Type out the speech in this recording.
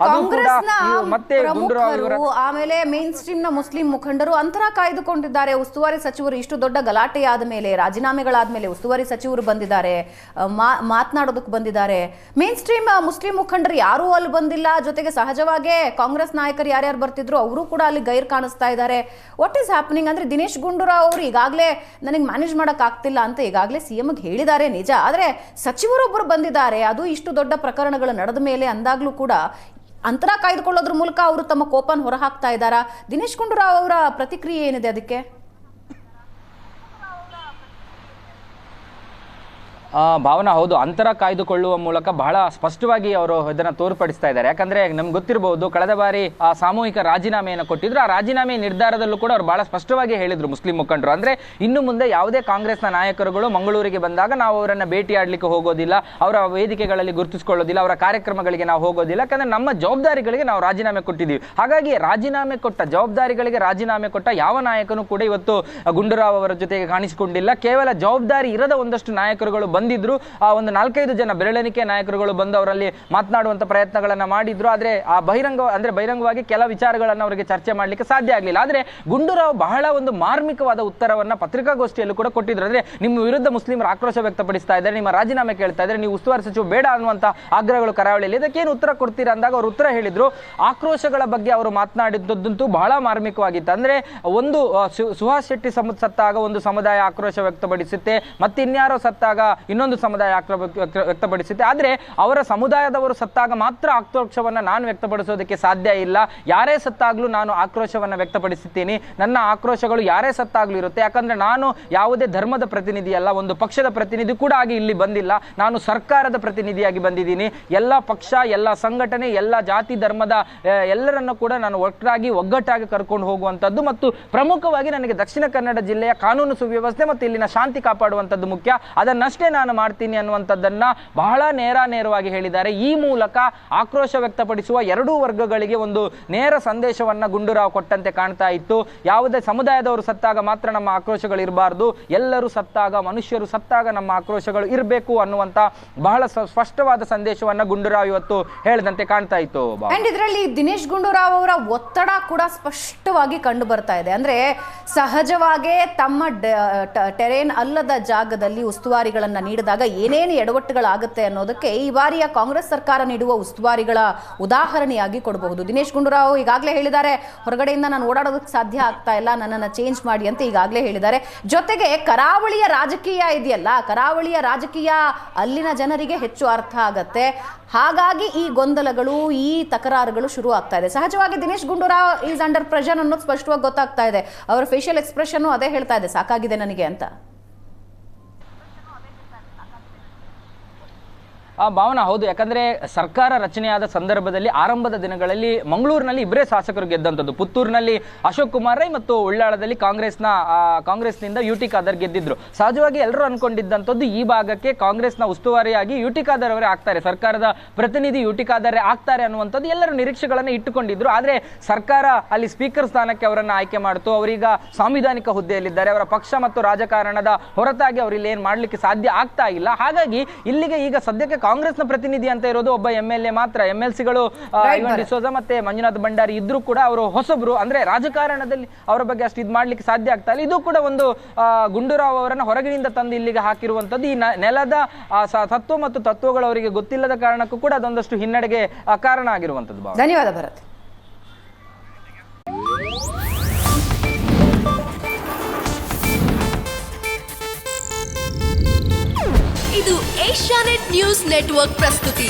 ಕಾಂಗ್ರೆಸ್ನ ಪ್ರಮುಖರು ಆಮೇಲೆ ಮೇನ್ ಸ್ಟ್ರೀಮ್ ನ ಮುಸ್ಲಿಂ ಮುಖಂಡರು ಅಂತರ ಕಾಯ್ದುಕೊಂಡಿದ್ದಾರೆ. ಉಸ್ತುವಾರಿ ಸಚಿವರು ಇಷ್ಟು ದೊಡ್ಡ ಗಲಾಟೆಯಾದ ಮೇಲೆ, ರಾಜೀನಾಮೆಗಳಾದ ಮೇಲೆ ಉಸ್ತುವಾರಿ ಸಚಿವರು ಬಂದಿದ್ದಾರೆ, ಮಾತನಾಡೋದಕ್ಕೆ ಬಂದಿದ್ದಾರೆ. ಮೇನ್ ಸ್ಟ್ರೀಮ್ ಮುಸ್ಲಿಂ ಮುಖಂಡರು ಯಾರೂ ಅಲ್ಲಿ ಬಂದಿಲ್ಲ. ಜೊತೆಗೆ ಸಹಜವಾಗೇ ಕಾಂಗ್ರೆಸ್ ನಾಯಕರು ಯಾರ್ಯಾರು ಬರ್ತಿದ್ರು ಅವರು ಕೂಡ ಅಲ್ಲಿ ಗೈರ್ ಕಾಣಿಸ್ತಾ ಇದ್ದಾರೆ. ವಾಟ್ ಈಸ್ ಹ್ಯಾಪನಿಂಗ್ ಅಂದ್ರೆ ದಿನೇಶ್ ಗುಂಡೂರಾವ್ ಅವರು ಈಗಾಗಲೇ ನನಗೆ ಮ್ಯಾನೇಜ್ ಮಾಡಕ್ ಆಗ್ತಿಲ್ಲ ಅಂತ ಈಗಾಗಲೇ ಸಿಎಂಗೆ ಹೇಳಿದ್ದಾರೆ ನಿಜ. ಆದ್ರೆ ಸಚಿವರೊಬ್ಬರು ಬಂದಿದ್ದಾರೆ, ಅದು ಇಷ್ಟು ದೊಡ್ಡ ಪ್ರಕರಣಗಳು ನಡೆದ ಮೇಲೆ ಅಂದಾಗ್ಲೂ ಕೂಡ ಅಂತರ ಕಾಯ್ದುಕೊಳ್ಳೋದ್ರ ಮೂಲಕ ಅವರು ತಮ್ಮ ಕೋಪನ ಹೊರಹಾಕ್ತಾ ಇದ್ದಾರಾ? ದಿನೇಶ್ ಗುಂಡೂರಾವ್ ಅವರ ಪ್ರತಿಕ್ರಿಯೆ ಏನಿದೆ ಅದಕ್ಕೆ? ಭಾವನಾ, ಹೌದು, ಅಂತರ ಕಾಯ್ದುಕೊಳ್ಳುವ ಮೂಲಕ ಬಹಳ ಸ್ಪಷ್ಟವಾಗಿ ಅವರು ಇದನ್ನು ತೋರ್ಪಡಿಸ್ತಾ ಇದ್ದಾರೆ. ಯಾಕಂದ್ರೆ ನಮ್ಗೆ ಗೊತ್ತಿರಬಹುದು, ಕಳೆದ ಬಾರಿ ಸಾಮೂಹಿಕ ರಾಜೀನಾಮೆಯನ್ನು ಕೊಟ್ಟಿದ್ರು. ಆ ರಾಜೀನಾಮೆ ನಿರ್ಧಾರದಲ್ಲೂ ಕೂಡ ಅವರು ಬಹಳ ಸ್ಪಷ್ಟವಾಗಿ ಹೇಳಿದ್ರು ಮುಸ್ಲಿಂ ಮುಖಂಡರು. ಅಂದ್ರೆ ಇನ್ನು ಮುಂದೆ ಯಾವುದೇ ಕಾಂಗ್ರೆಸ್ನ ನಾಯಕರುಗಳು ಮಂಗಳೂರಿಗೆ ಬಂದಾಗ ನಾವು ಅವರನ್ನ ಭೇಟಿಯಾಡಲಿಕ್ಕೆ ಹೋಗೋದಿಲ್ಲ, ಅವರ ವೇದಿಕೆಗಳಲ್ಲಿ ಗುರುತಿಸಿಕೊಳ್ಳೋದಿಲ್ಲ, ಅವರ ಕಾರ್ಯಕ್ರಮಗಳಿಗೆ ನಾವು ಹೋಗೋದಿಲ್ಲ. ಯಾಕಂದ್ರೆ ನಮ್ಮ ಜವಾಬ್ದಾರಿಗಳಿಗೆ ನಾವು ರಾಜೀನಾಮೆ ಕೊಟ್ಟಿದ್ದೀವಿ. ಹಾಗಾಗಿ ರಾಜೀನಾಮೆ ಕೊಟ್ಟ ಜವಾಬ್ದಾರಿಗಳಿಗೆ ರಾಜೀನಾಮೆ ಕೊಟ್ಟ ಯಾವ ನಾಯಕನೂ ಕೂಡ ಇವತ್ತು ಗುಂಡೂರಾವ್ ಅವರ ಜೊತೆಗೆ ಕಾಣಿಸಿಕೊಂಡಿಲ್ಲ. ಕೇವಲ ಜವಾಬ್ದಾರಿ ಇರದ ಒಂದಷ್ಟು ನಾಯಕರುಗಳು ಬಂದಿದ್ರು. ಒಂದು 4-5 ಜನ ಬೆರಳೆಣಿಕೆ ನಾಯಕರುಗಳು ಬಂದು ಅವರಲ್ಲಿ ಮಾತನಾಡುವಂತ ಪ್ರಯತ್ನಗಳನ್ನ ಮಾಡಿದ್ರು. ಆದ್ರೆ ಆ ಬಹಿರಂಗವಾಗಿ ಕೆಲ ವಿಚಾರಗಳನ್ನ ಅವರಿಗೆ ಚರ್ಚೆ ಮಾಡ್ಲಿಕ್ಕೆ ಸಾಧ್ಯ ಆಗ್ಲಿಲ್ಲ. ಆದ್ರೆ ಗುಂಡೂರಾವ್ ಬಹಳ ಒಂದು ಮಾರ್ಮಿಕವಾದ ಉತ್ತರವನ್ನ ಪತ್ರಿಕಾಗೋಷ್ಠಿಯಲ್ಲೂ ಕೂಡ ಕೊಟ್ಟಿದ್ರು. ಅಂದ್ರೆ ನಿಮ್ಮ ವಿರುದ್ಧ ಮುಸ್ಲಿಮರು ಆಕ್ರೋಶ ವ್ಯಕ್ತಪಡಿಸ್ತಾ ಇದ್ದಾರೆ, ನಿಮ್ಮ ರಾಜೀನಾಮೆ ಕೇಳ್ತಾ ಇದ್ದಾರೆ, ನೀವು ಉಸ್ತುವಾರಿ ಸಚಿವ ಬೇಡ ಅನ್ನುವಂತ ಆಗ್ರಹಗಳು ಕರಾವಳಿಯಲ್ಲಿ, ಇದಕ್ಕೇನು ಉತ್ತರ ಕೊಡ್ತೀರಾ ಅಂದಾಗ ಅವರು ಉತ್ತರ ಹೇಳಿದ್ರು. ಆಕ್ರೋಶಗಳ ಬಗ್ಗೆ ಅವರು ಮಾತನಾಡಿದ್ದಂತೂ ಬಹಳ ಮಾರ್ಮಿಕವಾಗಿತ್ತು. ಅಂದ್ರೆ ಒಂದು ಸುಹಾಸ್ ಶೆಟ್ಟಿ ಸತ್ತಾಗ ಒಂದು ಸಮುದಾಯ ಆಕ್ರೋಶ ವ್ಯಕ್ತಪಡಿಸುತ್ತೆ, ಮತ್ತಿನ್ಯಾರೋ ಸತ್ತಾಗ ಇನ್ನೊಂದು ಸಮುದಾಯ ವ್ಯಕ್ತಪಡಿಸುತ್ತೆ. ಆದ್ರೆ ಅವರ ಸಮುದಾಯದವರು ಸತ್ತಾಗ ಮಾತ್ರ ಆಕ್ರೋಶವನ್ನ ನಾನು ವ್ಯಕ್ತಪಡಿಸೋದಕ್ಕೆ ಸಾಧ್ಯ ಇಲ್ಲ. ಯಾರೇ ಸತ್ತಾಗ್ಲೂ ನಾನು ಆಕ್ರೋಶವನ್ನ ವ್ಯಕ್ತಪಡಿಸುತ್ತೀನಿ. ನನ್ನ ಆಕ್ರೋಶಗಳು ಯಾರೇ ಸತ್ತಾಗ್ಲೂ ಇರುತ್ತೆ. ಯಾಕಂದ್ರೆ ನಾನು ಯಾವುದೇ ಧರ್ಮದ ಪ್ರತಿನಿಧಿ ಅಲ್ಲ, ಒಂದು ಪಕ್ಷದ ಪ್ರತಿನಿಧಿ ಕೂಡ ಆಗಿ ಇಲ್ಲಿ ಬಂದಿಲ್ಲ. ನಾನು ಸರ್ಕಾರದ ಪ್ರತಿನಿಧಿಯಾಗಿ ಬಂದಿದ್ದೀನಿ. ಎಲ್ಲ ಪಕ್ಷ, ಎಲ್ಲ ಸಂಘಟನೆ, ಎಲ್ಲ ಜಾತಿ ಧರ್ಮದ ಎಲ್ಲರನ್ನು ಕೂಡ ನಾನು ಒಗ್ಗಟ್ಟಾಗಿ ಕರ್ಕೊಂಡು ಹೋಗುವಂತದ್ದು ಮತ್ತು ಪ್ರಮುಖವಾಗಿ ನನಗೆ ದಕ್ಷಿಣ ಕನ್ನಡ ಜಿಲ್ಲೆಯ ಕಾನೂನು ಸುವ್ಯವಸ್ಥೆ ಮತ್ತು ಇಲ್ಲಿನ ಶಾಂತಿ ಕಾಪಾಡುವಂತದ್ದು ಮುಖ್ಯ. ಅದನ್ನಷ್ಟೇ ನಾನು ಮಾಡ್ತೀನಿ ಅನ್ನುವಂಥದ್ದನ್ನ ಬಹಳ ನೇರವಾಗಿ ಹೇಳಿದ್ದಾರೆ. ಈ ಮೂಲಕ ಆಕ್ರೋಶ ವ್ಯಕ್ತಪಡಿಸುವ ಎರಡೂ ವರ್ಗಗಳಿಗೆ ಒಂದು ನೇರ ಸಂದೇಶವನ್ನ ಗುಂಡೂರಾವ್ ಕೊಟ್ಟಂತೆ ಕಾಣ್ತಾ ಇತ್ತು. ಯಾವುದೇ ಸಮುದಾಯದವರು ಸತ್ತಾಗ ಮಾತ್ರ ನಮ್ಮ ಆಕ್ರೋಶಗಳು ಇರಬಾರ್ದು, ಎಲ್ಲರೂ ಸತ್ತಾಗ, ಮನುಷ್ಯರು ಸತ್ತಾಗ ನಮ್ಮ ಆಕ್ರೋಶಗಳು ಇರಬೇಕು ಅನ್ನುವಂತ ಬಹಳ ಸ್ಪಷ್ಟವಾದ ಸಂದೇಶವನ್ನ ಗುಂಡೂರಾವ್ ಇವತ್ತು ಹೇಳಿದಂತೆ ಕಾಣ್ತಾ ಇತ್ತು. ಇದರಲ್ಲಿ ದಿನೇಶ್ ಗುಂಡೂರಾವ್ ಅವರ ಒತ್ತಡ ಕೂಡ ಸ್ಪಷ್ಟವಾಗಿ ಕಂಡು ಬರ್ತಾ ಇದೆ. ಅಂದ್ರೆ ಸಹಜವಾಗಿ ತಮ್ಮ ಟೆರೇನ್ ಅಲ್ಲದ ಜಾಗದಲ್ಲಿ ಉಸ್ತುವಾರಿಗಳನ್ನ ನೀಡಿದಾಗ ಏನೇನು ಎಡವಟ್ಟುಗಳಾಗುತ್ತೆ ಅನ್ನೋದಕ್ಕೆ ಈ ಬಾರಿಯ ಕಾಂಗ್ರೆಸ್ ಸರ್ಕಾರ ನೀಡುವ ಉಸ್ತುವಾರಿಗಳ ಉದಾಹರಣೆಯಾಗಿ ಕೊಡಬಹುದು. ದಿನೇಶ್ ಗುಂಡೂರಾವ್ ಈಗಾಗಲೇ ಹೇಳಿದ್ದಾರೆ, ಹೊರಗಡೆಯಿಂದ ನಾನು ಓಡಾಡೋದಕ್ಕೆ ಸಾಧ್ಯ ಆಗ್ತಾ ಇಲ್ಲ, ನನ್ನನ್ನು ಚೇಂಜ್ ಮಾಡಿ ಅಂತ ಈಗಾಗಲೇ ಹೇಳಿದ್ದಾರೆ. ಜೊತೆಗೆ ಕರಾವಳಿಯ ರಾಜಕೀಯ ಇದೆಯಲ್ಲ, ಕರಾವಳಿಯ ರಾಜಕೀಯ ಅಲ್ಲಿನ ಜನರಿಗೆ ಹೆಚ್ಚು ಅರ್ಥ ಆಗತ್ತೆ. ಹಾಗಾಗಿ ಈ ಗೊಂದಲಗಳು, ಈ ತಕರಾರುಗಳು ಶುರು ಆಗ್ತಾ ಇದೆ. ಸಹಜವಾಗಿ Dinesh Gundu Rao is under pressure ಅನ್ನೋದು ಸ್ಪಷ್ಟವಾಗಿ ಗೊತ್ತಾಗ್ತಾ ಇದೆ. ಅವರ ಫೇಶಿಯಲ್ ಎಕ್ಸ್ಪ್ರೆಷನ್ ಅದೇ ಹೇಳ್ತಾ ಇದೆ, ಸಾಕಾಗಿದೆ ನನಗೆ ಅಂತ. ಭಾವನಾ, ಹೌದು. ಯಾಕಂದ್ರೆ ಸರ್ಕಾರ ರಚನೆಯಾದ ಸಂದರ್ಭದಲ್ಲಿ ಆರಂಭದ ದಿನಗಳಲ್ಲಿ ಮಂಗಳೂರಿನಲ್ಲಿ ಇಬ್ಬರೇ ಶಾಸಕರು ಗೆದ್ದಂಥದ್ದು. ಪುತ್ತೂರಿನಲ್ಲಿ ಅಶೋಕ್ ಕುಮಾರ್ ರೈ ಮತ್ತು ಉಳ್ಳಾಳದಲ್ಲಿ ಕಾಂಗ್ರೆಸ್ನಿಂದ ಯುಟಿ ಖಾದರ್ ಗೆದ್ದಿದ್ರು. ಸಹಜವಾಗಿ ಎಲ್ಲರೂ ಅನ್ಕೊಂಡಿದ್ದಂಥದ್ದು ಈ ಭಾಗಕ್ಕೆ ಕಾಂಗ್ರೆಸ್ನ ಉಸ್ತುವಾರಿಯಾಗಿ ಯುಟಿ ಖಾದರ್ ಅವರೇ ಆಗ್ತಾರೆ, ಸರ್ಕಾರದ ಪ್ರತಿನಿಧಿ ಯುಟಿ ಖಾದರ್ ಆಗ್ತಾರೆ ಅನ್ನುವಂಥದ್ದು ಎಲ್ಲರೂ ನಿರೀಕ್ಷೆಗಳನ್ನು ಇಟ್ಟುಕೊಂಡಿದ್ರು. ಆದ್ರೆ ಸರ್ಕಾರ ಅಲ್ಲಿ ಸ್ಪೀಕರ್ ಸ್ಥಾನಕ್ಕೆ ಅವರನ್ನು ಆಯ್ಕೆ ಮಾಡ್ತು. ಅವರೀಗ ಸಾಂವಿಧಾನಿಕ ಹುದ್ದೆಯಲ್ಲಿದ್ದಾರೆ. ಅವರ ಪಕ್ಷ ಮತ್ತು ರಾಜಕಾರಣದ ಹೊರತಾಗಿ ಅವರು ಇಲ್ಲಿ ಏನ್ ಮಾಡ್ಲಿಕ್ಕೆ ಸಾಧ್ಯ ಆಗ್ತಾ ಇಲ್ಲ. ಹಾಗಾಗಿ ಇಲ್ಲಿಗೆ ಈಗ ಸದ್ಯಕ್ಕೆ ಕಾಂಗ್ರೆಸ್ನ ಪ್ರತಿನಿಧಿ ಅಂತ ಇರೋದು ಒಬ್ಬ MLA ಮಾತ್ರ. MLCಗಳು ಐವನ್ ಡಿಸೋಜ ಮತ್ತೆ ಮಂಜುನಾಥ್ ಭಂಡಾರಿ ಇದ್ರೂ ಕೂಡ ಅವರು ಹೊಸಬ್ರು. ಅಂದ್ರೆ ರಾಜಕಾರಣದಲ್ಲಿ ಅವರ ಬಗ್ಗೆ ಅಷ್ಟು ಇದು ಮಾಡ್ಲಿಕ್ಕೆ ಸಾಧ್ಯ ಆಗ್ತಾ ಇಲ್ಲ. ಇದು ಕೂಡ ಒಂದು ಗುಂಡೂರಾವ್ ಅವರನ್ನ ಹೊರಗಿನಿಂದ ತಂದು ಇಲ್ಲಿಗೆ ಹಾಕಿರುವಂತದ್ದು. ಈ ನೆಲದ ತತ್ವ ಮತ್ತು ತತ್ವಗಳು ಅವರಿಗೆ ಗೊತ್ತಿಲ್ಲದ ಕಾರಣಕ್ಕೂ ಕೂಡ ಅದೊಂದಷ್ಟು ಹಿನ್ನಡೆಗೆ ಕಾರಣ ಆಗಿರುವಂತದ್ದು. ಧನ್ಯವಾದ ಭರತ್. ಇದು ಏಷ್ಯಾನೆಟ್ ನ್ಯೂಸ್ ನೆಟ್ವರ್ಕ್ ಪ್ರಸ್ತುತಿ.